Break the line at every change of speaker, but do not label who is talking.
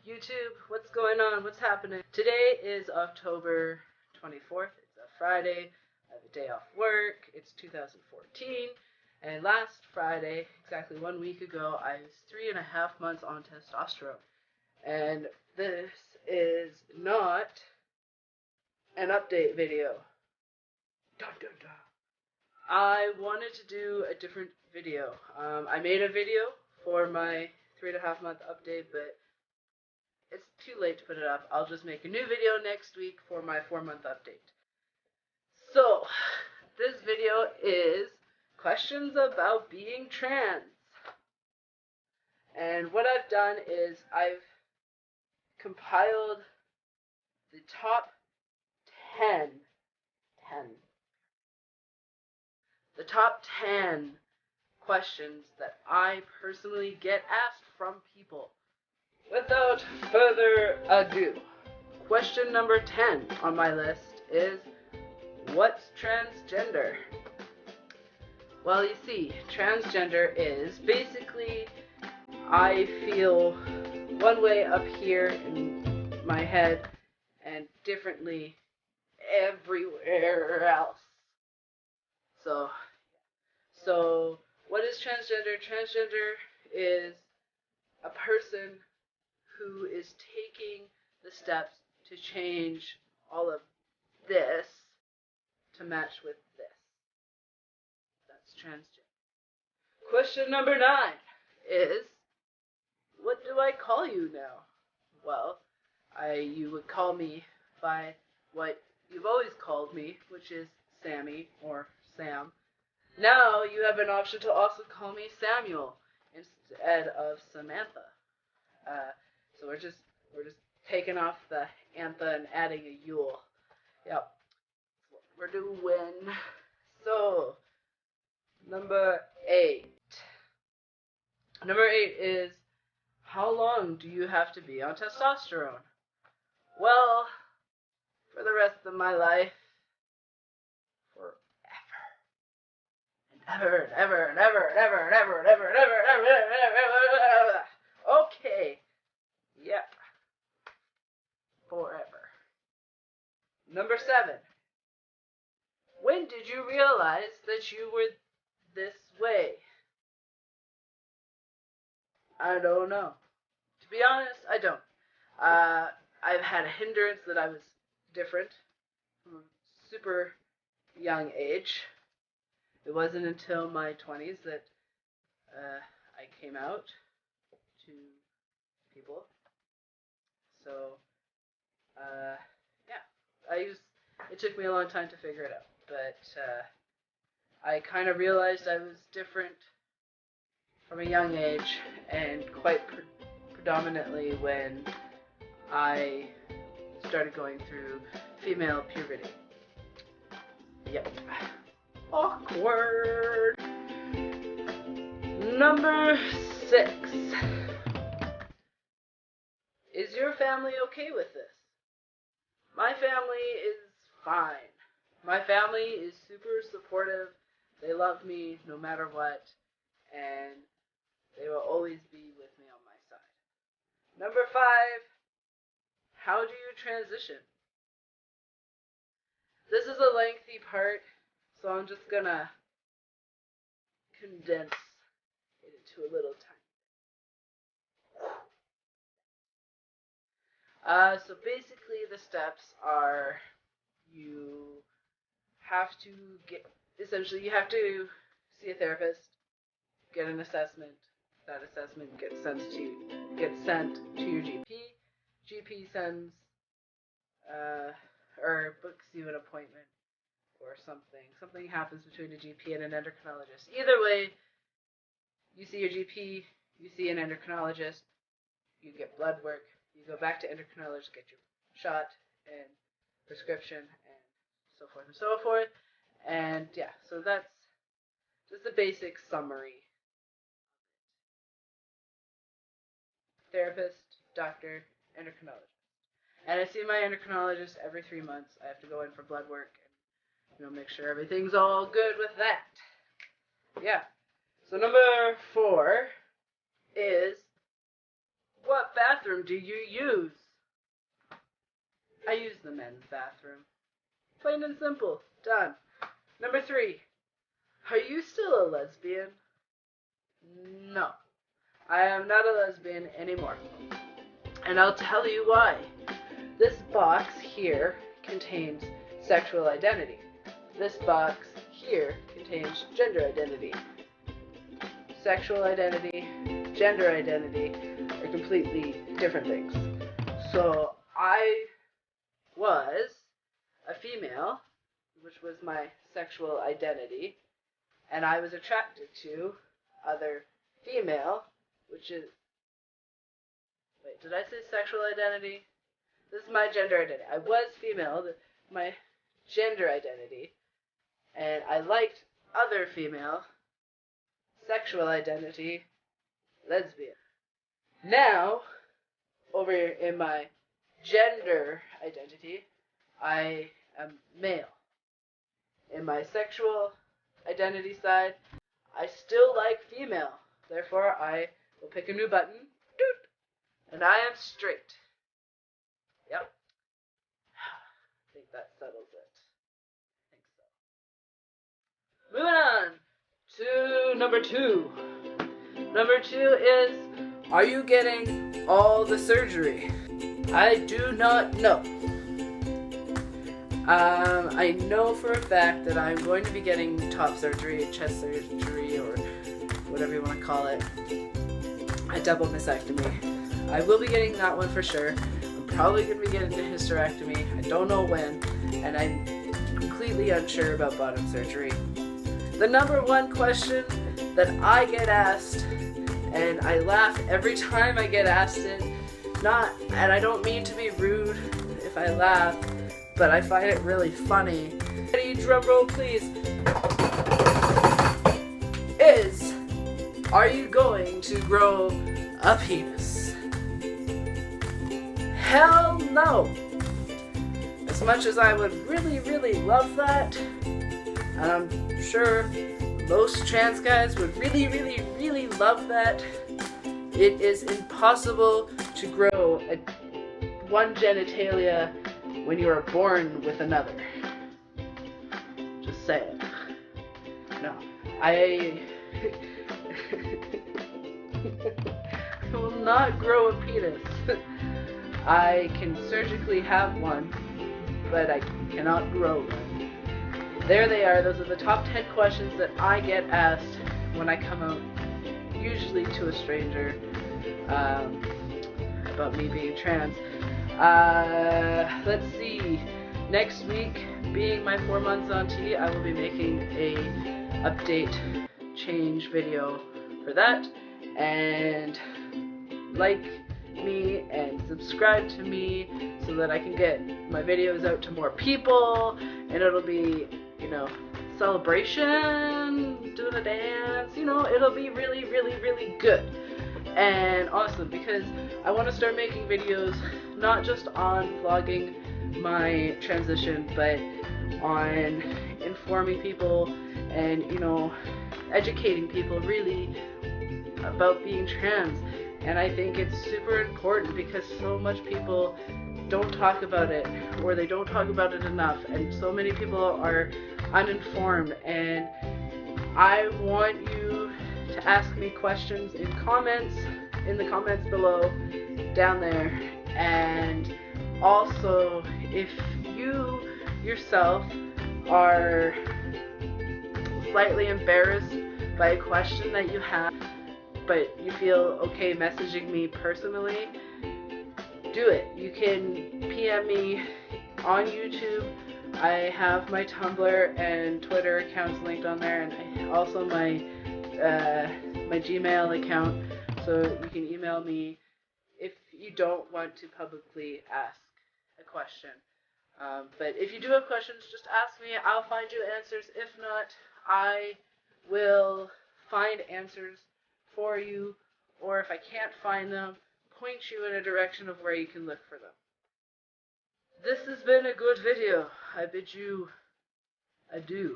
YouTube, what's going on? What's happening? Today is October 24th. It's a Friday. I have a day off work. It's 2014. And last Friday, exactly 1 week ago, I was 3.5 months on testosterone. And this is not an update video. Dun, dun, dun. I wanted to do a different video. I made a video for my 3.5 month update, but it's too late to put it up. I'll just make a new video next week for my 4-month update. So, this video is questions about being trans. And what I've done is I've compiled the top 10 questions that I personally get asked from people. Without further ado, question number 10 on my list is, what's transgender? Well, you see, transgender is basically, I feel one way up here in my head and differently everywhere else. So what is transgender? Transgender is a person who is taking the steps to change all of this to match with this. That's transgender. Question number 9 is, what do I call you now? Well, you would call me by what you've always called me, which is Sammy or Sam. Now you have an option to also call me Samuel instead of Samantha. So we're just taking off the antha and adding a Yule. Yep. That's what we're doing. So, number 8. Number 8 is, how long do you have to be on testosterone? Well, for the rest of my life, forever. And ever and ever and ever and ever and ever and ever and ever and ever and ever. Okay. Yep. Forever. Number 7. When did you realize that you were this way? I don't know. To be honest, I don't. I've had a hindrance that I was different from a super young age. It wasn't until my 20s that I came out to people. So, it took me a long time to figure it out, but I kind of realized I was different from a young age, and quite predominantly when I started going through female puberty. Yep. Awkward. Number 6. Is your family okay with this? My family is fine. My family is super supportive. They love me no matter what, and they will always be with me on my side. Number 5, how do you transition? This is a lengthy part, so I'm just gonna condense it into a little time. So basically the steps are, you have to you have to see a therapist, get an assessment. That assessment gets sent to your GP. GP sends, or books you an appointment or something. Something happens between a GP and an endocrinologist. Either way, you see your GP, you see an endocrinologist, you get blood work, you go back to endocrinologist, get your shot and prescription and so forth and so forth. And yeah, so that's just a basic summary. Therapist, doctor, endocrinologist. And I see my endocrinologist every 3 months. I have to go in for blood work and make sure everything's all good with that. Yeah. So number 4 is, what bathroom do you use? I use the men's bathroom. Plain and simple. Done. Number 3. Are you still a lesbian? No. I am not a lesbian anymore. And I'll tell you why. This box here contains sexual identity. This box here contains gender identity. Sexual identity, gender identity are completely different things. So I was a female, which was my sexual identity, and I was attracted to other female, which is, wait, did I say sexual identity? This is my gender identity. I was female, my gender identity, and I liked other female, sexual identity, lesbian. Now, over in my gender identity, I am male. In my sexual identity side, I still like female. Therefore, I will pick a new button, and I am straight. Yep. I think that settles it. I think so. Moving on to number 2. Number 2 is, are you getting all the surgery? I do not know. I know for a fact that I'm going to be getting top surgery, chest surgery, or whatever you want to call it, a double mastectomy. I will be getting that one for sure. I'm probably going to be getting a hysterectomy. I don't know when, and I'm completely unsure about bottom surgery. The number 1 question that I get asked, and I laugh every time I get asked it, and I don't mean to be rude if I laugh, but I find it really funny. Ready, drum roll please. Is, are you going to grow a penis? Hell no. As much as I would really, really love that, and I'm sure most trans guys would really, really, really love that, it is impossible to grow one genitalia when you are born with another. Just saying. No. I will not grow a penis. I can surgically have one, but I cannot grow one. There they are. Those are the top 10 questions that I get asked when I come out, usually to a stranger, about me being trans. Let's see. Next week, being my 4 months on T, I will be making a update change video for that. And like me and subscribe to me so that I can get my videos out to more people, and it'll be, celebration, doing a dance, it'll be really, really, really good and awesome, because I want to start making videos not just on vlogging my transition, but on informing people and, educating people really about being trans. And I think it's super important because so much people don't talk about it, or they don't talk about it enough, and so many people are uninformed. And I want you to ask me questions in the comments below down there. And also, if you yourself are slightly embarrassed by a question that you have, but you feel okay messaging me personally, do it. You can PM me on YouTube. I have my Tumblr and Twitter accounts linked on there, and also my Gmail account, so you can email me if you don't want to publicly ask a question. But if you do have questions, just ask me. I'll find you answers. If not, I will find answers for you, or if I can't find them, point you in a direction of where you can look for them. This has been a good video. I bid you adieu.